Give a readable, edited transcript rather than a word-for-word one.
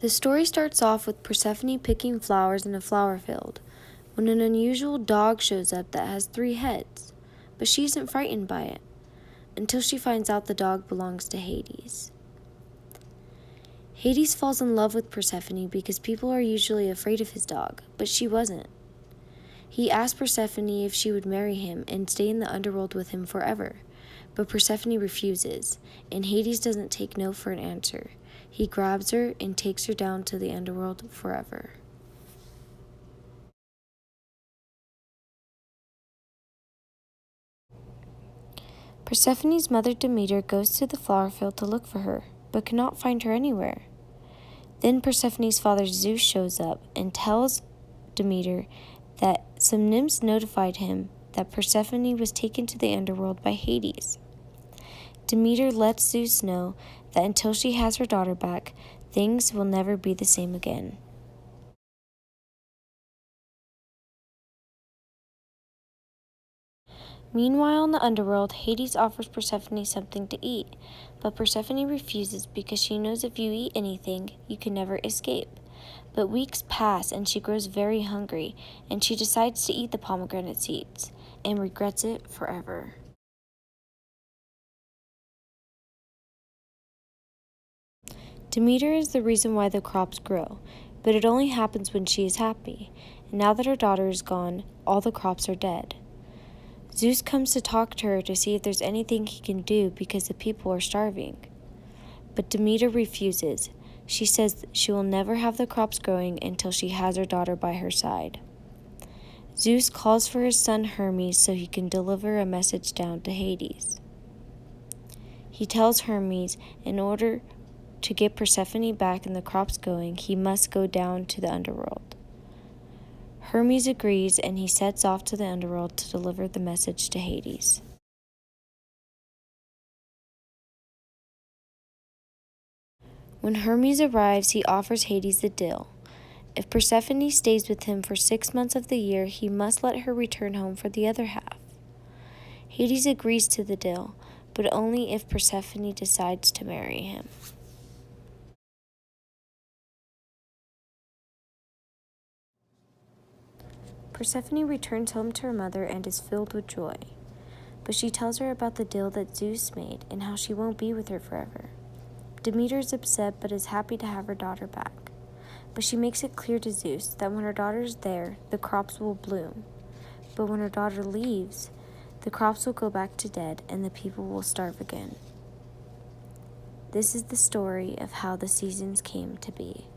The story starts off with Persephone picking flowers in a flower field when an unusual dog shows up that has 3 heads, but she isn't frightened by it until she finds out the dog belongs to Hades. Hades falls in love with Persephone because people are usually afraid of his dog, but she wasn't. He asked Persephone if she would marry him and stay in the underworld with him forever, but Persephone refuses, and Hades doesn't take no for an answer. He grabs her and takes her down to the underworld forever. Persephone's mother Demeter goes to the flower field to look for her, but cannot find her anywhere. Then Persephone's father Zeus shows up and tells Demeter that some nymphs notified him that Persephone was taken to the underworld by Hades. Demeter lets Zeus know that until she has her daughter back, things will never be the same again. Meanwhile, in the underworld, Hades offers Persephone something to eat, but Persephone refuses because she knows if you eat anything, you can never escape. But weeks pass and she grows very hungry, and she decides to eat the pomegranate seeds, and regrets it forever. Demeter is the reason why the crops grow, but it only happens when she is happy, and now that her daughter is gone, all the crops are dead. Zeus comes to talk to her to see if there's anything he can do because the people are starving. But Demeter refuses. She says she will never have the crops growing until she has her daughter by her side. Zeus calls for his son Hermes so he can deliver a message down to Hades. He tells Hermes in order to get Persephone back and the crops going, he must go down to the underworld. Hermes agrees and he sets off to the underworld to deliver the message to Hades. When Hermes arrives, he offers Hades a deal. If Persephone stays with him for 6 months of the year, he must let her return home for the other half. Hades agrees to the deal, but only if Persephone decides to marry him. Persephone returns home to her mother and is filled with joy, but she tells her about the deal that Zeus made and how she won't be with her forever. Demeter is upset but is happy to have her daughter back, but she makes it clear to Zeus that when her daughter is there, the crops will bloom, but when her daughter leaves, the crops will go back to dead and the people will starve again. This is the story of how the seasons came to be.